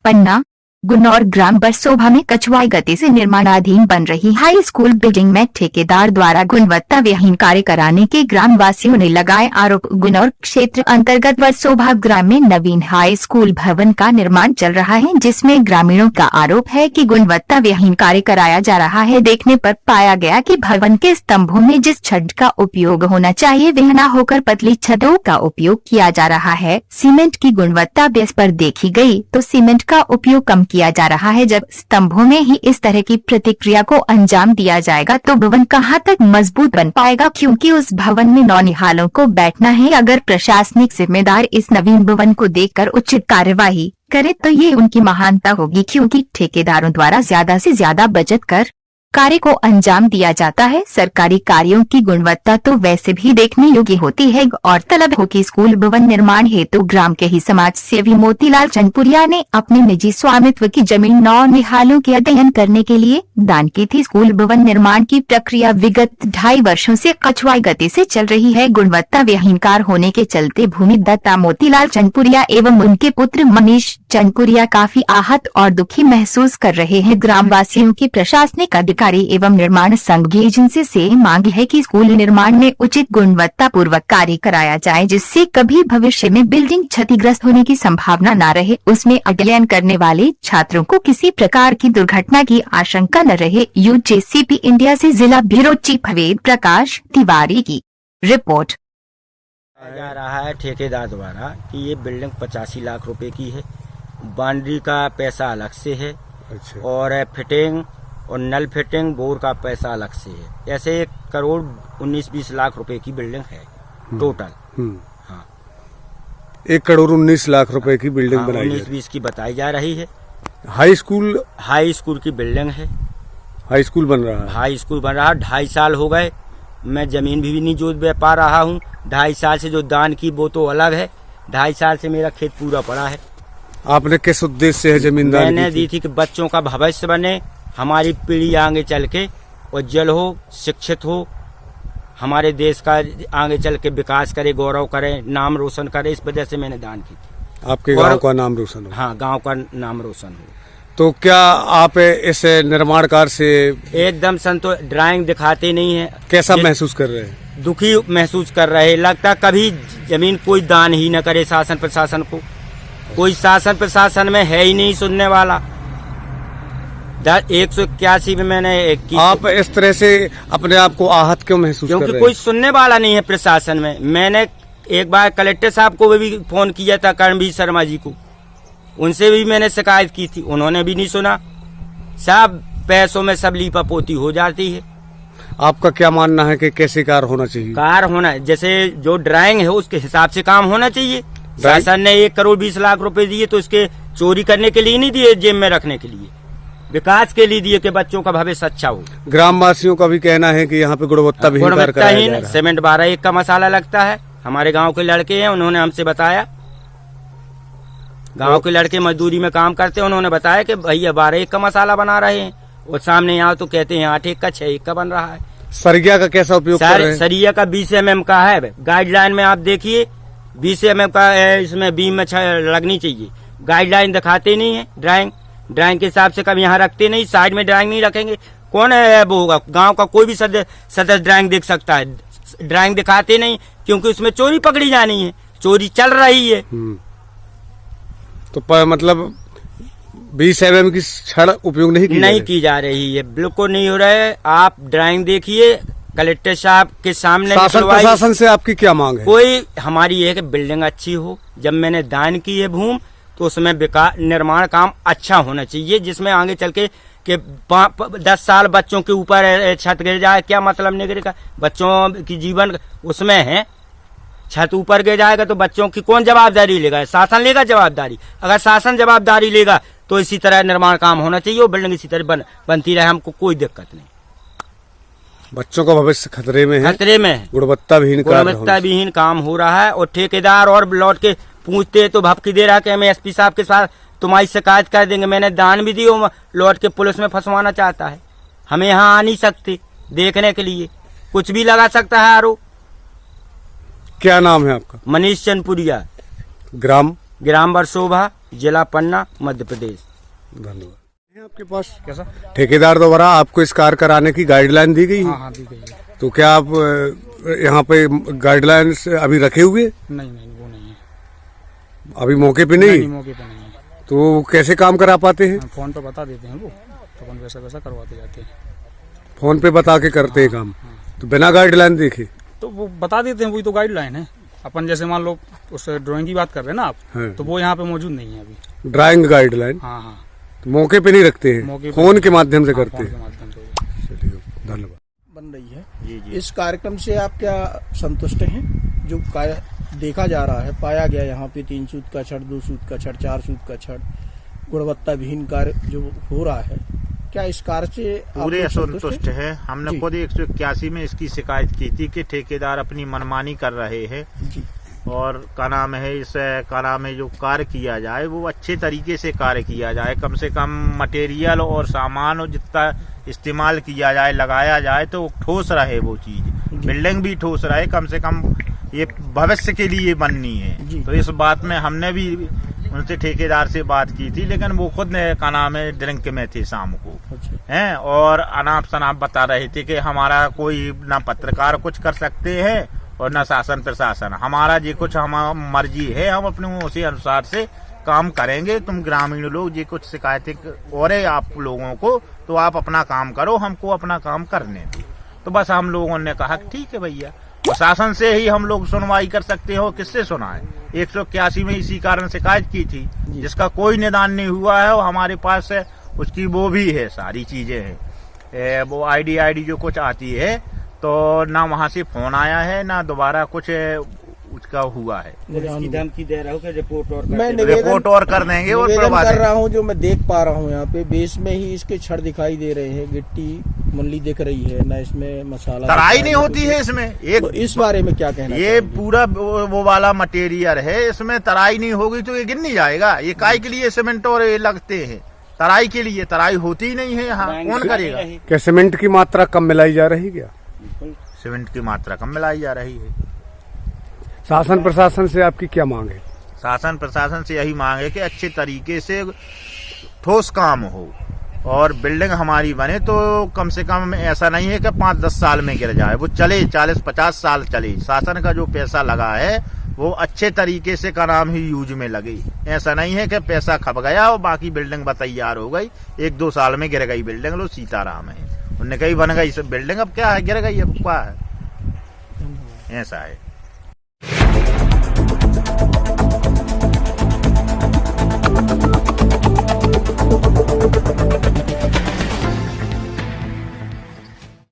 पन्ना गुन्नौर ग्राम बरसोभा में कछुआई गति से निर्माणाधीन बन रही हाई स्कूल बिल्डिंग में ठेकेदार द्वारा गुणवत्ता विहीन कार्य कराने के ग्रामवासियों ने लगाए आरोप। गुन्नौर क्षेत्र अंतर्गत बरसोभा ग्राम में नवीन हाई स्कूल भवन का निर्माण चल रहा है, जिसमें ग्रामीणों का आरोप है कि गुणवत्ता विहीन कार्य कराया जा रहा है। देखने पर पाया गया कि भवन के स्तंभों में जिस छत का उपयोग होना चाहिए वह न होकर पतली छतों का उपयोग किया जा रहा है। सीमेंट की गुणवत्ता बेस पर देखी गई तो सीमेंट का उपयोग कम किया जा रहा है। जब स्तंभों में ही इस तरह की प्रतिक्रिया को अंजाम दिया जाएगा तो भवन कहां तक मजबूत बन पाएगा, क्योंकि उस भवन में नौनिहालों को बैठना है। अगर प्रशासनिक जिम्मेदार इस नवीन भवन को देखकर उचित कार्यवाही करे तो ये उनकी महानता होगी, क्योंकि ठेकेदारों द्वारा ज्यादा से ज्यादा बचत कर कार्य को अंजाम दिया जाता है। सरकारी कार्यों की गुणवत्ता तो वैसे भी देखने योग्य होती है। और तलब हो कि स्कूल भवन निर्माण हेतु ग्राम के ही समाज सेवी मोतीलाल चंदपुरिया ने अपने निजी स्वामित्व की जमीन नौनिहालों के अध्ययन करने के लिए दान की थी। स्कूल भवन निर्माण की प्रक्रिया विगत 2.5 वर्षों से कछुआई गति से चल रही है। गुणवत्ता विहीन कार्य होने के चलते भूमिदत्ता मोतीलाल चंदपुरिया एवं उनके पुत्र मनीष चंदपुरिया काफी आहत और दुखी महसूस कर रहे हैं। ग्रामवासियों की प्रशासनिक अधिकारी एवं निर्माण संघ की एजेंसी से मांग है कि स्कूल निर्माण में उचित गुणवत्ता पूर्वक कार्य कराया जाए, जिससे कभी भविष्य में बिल्डिंग क्षतिग्रस्त होने की संभावना न रहे। उसमें अध्ययन करने वाले छात्रों को किसी प्रकार की दुर्घटना की आशंका न रहे। यूजेसीपी इंडिया से जिला ब्यूरो चीफ वेद प्रकाश तिवारी की रिपोर्ट। जा रहा है ठेकेदार द्वारा कि ये बिल्डिंग 85 लाख रुपए की है, बाउंड्री का पैसा अलग से है। अच्छा। और फिटिंग और नल फिटिंग बोर का पैसा अलग से है। ऐसे 1 करोड़ 19-20 लाख रुपए की बिल्डिंग है टोटल। हाँ, 1 करोड़ 19 लाख रुपए की बिल्डिंग हाँ, बनाई 19-20 की बताई जा रही है। हाई स्कूल की बिल्डिंग है। हाई स्कूल बन रहा है। हाई स्कूल बन रहा है। 2.5 साल हो गए, मैं जमीन भी नहीं जोत पा रहा हूँ। 2.5 साल से जो दान की वो तो अलग है। 2.5 साल से मेरा खेत पूरा पड़ा है। आपने किस उद्देश्य से जमीन दान मैंने दी थी कि बच्चों का भविष्य बने, हमारी पीढ़ी आगे चल के उज्जवल हो, शिक्षित हो, हमारे देश का आगे चल के विकास करे, गौरव करे, नाम रोशन करे। इस वजह से मैंने दान की थी। आपके गांव का नाम रोशन हो। हाँ, गांव का नाम रोशन हो। तो क्या आप इस निर्माण कार्य से एकदम संतोष? ड्राइंग दिखाते नहीं है। कैसा महसूस कर रहे हैं? दुखी महसूस कर रहे हैं। लगता कभी जमीन कोई दान ही न करे। शासन प्रशासन को कोई शासन प्रशासन में है ही नहीं सुनने वाला। 181 में मैंने आप इस तरह से अपने आप को आहत क्यों महसूस कर रहे हैं? क्योंकि कोई सुनने वाला नहीं है प्रशासन में। मैंने एक बार कलेक्टर साहब को भी फोन किया था, कर्मवीर शर्मा जी को, उनसे भी मैंने शिकायत की थी, उन्होंने भी नहीं सुना। सब पैसों में सब लीपापोती हो जाती है। आपका क्या मानना है कि कैसे कार्य होना चाहिए? कार्य होना, जैसे जो ड्राइंग है उसके हिसाब से काम होना चाहिए। शासन ने 1 करोड़ 20 लाख रुपए दिए तो इसके चोरी करने के लिए नहीं दिए, जेब में रखने के लिए, विकास के लिए दिए कि बच्चों का भविष्य अच्छा हो। ग्रामवासियों का भी कहना है कि यहाँ पे गुणवत्ताहीन सीमेंट 12 का मसाला लगता है। हमारे गांव के लड़के हैं, उन्होंने हमसे बताया। गांव के लड़के मजदूरी में काम करते हैं, उन्होंने बताया कि भैया 12 का मसाला बना रहे हैं, और सामने यहाँ तो कहते हैं 8 का 6 का बन रहा है। सरिया का कैसा उपयोग कर रहे हैं? सरिया का 20 mm का है। गाइडलाइन में आप देखिए 20 mm का है, इसमें बीम में लगनी चाहिए। गाइडलाइन दिखाते नहीं है। ड्राइंग के हिसाब से कभी यहाँ रखते नहीं। साइड में ड्राइंग नहीं रखेंगे, कौन है वो होगा? गांव का कोई भी सदस्य ड्राइंग देख सकता है। ड्राइंग दिखाते नहीं क्योंकि उसमें चोरी पकड़ी जानी है, चोरी चल रही है। तो मतलब 20 mm की छड़ उपयोग नहीं की जा रही है, बिल्कुल नहीं हो रहा है। आप ड्राइंग देखिए कलेक्टर साहब के सामने। शासन प्रशासन से आपकी क्या मांग है? कोई हमारी है कि बिल्डिंग अच्छी हो। जब मैंने दान की है भूमि तो उसमें निर्माण काम अच्छा होना चाहिए, जिसमें आगे चल के 10 साल बच्चों के ऊपर छत गिर जाए, क्या मतलब नहीं गिरेगा? बच्चों की जीवन उसमें है। छत ऊपर गिर जाएगा तो बच्चों की कौन जवाबदारी लेगा? शासन लेगा जवाबदारी। अगर शासन जवाबदारी लेगा तो इसी तरह निर्माण काम होना चाहिए और बिल्डिंग इसी तरह बनती रहे, हमको कोई दिक्कत नहीं। बच्चों का भविष्य खतरे में है। गुणवत्ताविहीन काम हो रहा है। और ठेकेदार और लौट के पूछते तो भपकी दे रहा कि हमें एसपी साहब के साथ तुम्हारी शिकायत कर देंगे। मैंने दान भी दी, लौट के पुलिस में फंसवाना चाहता है। हमें यहाँ आ नहीं सकते देखने के लिए, कुछ भी लगा सकता है आरोप। क्या नाम है आपका? मनीष चंदपुरिया। ग्राम ग्राम बरसोभा, जिला पन्ना, मध्य प्रदेश। धन्यवाद। आपके पास कैसा? ठेकेदार द्वारा आपको इस कार्य कराने की गाइडलाइन दी गई है? हाँ दी गई है। तो क्या आप यहाँ पे गाइडलाइंस अभी रखे हुए? नहीं वो नहीं है। अभी मौके पे नहीं? मौके पे नहीं है। तो कैसे काम करा पाते हैं? फोन पे बता देते हैं वो, तो अपन वैसा करवाते जाते हैं। फोन पे बता के करते हैं काम, तो बिना गाइडलाइन देखे? तो वो बता देते हैं, वही तो गाइडलाइन है। अपन जैसे मान लो उस ड्राइंग की बात कर रहे हैं ना आप, हाँ। तो वो यहाँ पे मौजूद नहीं है अभी। Drawing guideline? हाँ तो मौके पे नहीं रखते हैं, मौके पे फोन के माध्यम से हाँ, करते फोन के हैं। माध्यम से। चलिए, धन्यवाद। बन रही है। जी। इस कार्यक्रम से आप क्या संतुष्ट हैं? जो देखा जा रहा है, पाया गया यहाँ पे 3 सूत का छड़, 2 सूत का छड़, 4 सूत का छड़, गुणवत्ता विहीन कार्य जो हो रहा है, क्या इस कार्य से आप पूरे लोग असंतुष्ट है। हमने जी। खुद 181 में इसकी शिकायत की थी कि ठेकेदार अपनी मनमानी कर रहे हैं जी। और का नाम है जो कार्य किया जाए वो अच्छे तरीके से कार्य किया जाए। कम से कम मटेरियल और सामान और जितना इस्तेमाल किया जाए, लगाया जाए तो ठोस रहे वो चीज, बिल्डिंग भी ठोस रहे। कम से कम ये भविष्य के लिए बननी है। तो इस बात में हमने भी उनसे ठेकेदार से बात की थी, लेकिन वो खुद का नाम है ड्रिंक में थे शाम को हैं, और अनाप शनाप बता रहे थे कि हमारा कोई ना पत्रकार कुछ कर सकते हैं और न शासन प्रशासन। हमारा जो कुछ हमारा मर्जी है, हम अपने उसी अनुसार से काम करेंगे। तुम ग्रामीण लोग ये कुछ शिकायतें और है आप लोगों को, तो आप अपना काम करो, हमको अपना काम करने दो। तो बस हम लोगों ने कहा ठीक है भैया, प्रशासन से ही हम लोग सुनवाई कर सकते हो, किससे सुनाए। 181 में इसी कारण शिकायत की थी, जिसका कोई निदान नहीं हुआ है। और हमारे पास है उसकी वो भी है, सारी चीजें हैं, वो आईडी जो कुछ आती है, तो ना वहाँ से फोन आया है ना दोबारा कुछ उसका हुआ है। इसकी धमकी दे रहा हूँ कि रिपोर्ट और मैं रिपोर्ट और कर देंगे और निवेदन करवा कर देंगे। रहा हूँ। जो मैं देख पा रहा हूँ यहाँ पे बेस में ही इसके छड़ दिखाई दे रहे हैं, गिट्टी मंडली दिख रही है ना, इसमें मसाला तराई नहीं होती है इसमें। तो इस बारे में क्या कहना ये पूरा वो वाला मटेरियल है, इसमें तराई नहीं होगी तो ये गिर नहीं जाएगा। ये काय के लिए सीमेंट और ये लगते हैं, तराई के लिए। तराई होती ही नहीं है यहाँ, कौन करेगा? क्या सीमेंट की मात्रा कम मिलाई जा रही क्या? सीमेंट की मात्रा कम मिलाई जा रही है। शासन प्रशासन से आपकी क्या मांग है? शासन प्रशासन से यही मांग है कि अच्छे तरीके से ठोस काम हो और बिल्डिंग हमारी बने, तो कम से कम ऐसा नहीं है कि 5-10 साल में गिर जाए, वो चले 40-50 साल चले। शासन का जो पैसा लगा है वो अच्छे तरीके से का नाम ही यूज में लगे। ऐसा नहीं है कि पैसा खप गया और बाकी बिल्डिंग तैयार हो गई, 1-2 साल में गिर गई बिल्डिंग। लो सीताराम है, उनने कहीं बन गई सब बिल्डिंग, अब क्या है, गिर गई, अब क्या है, ऐसा है।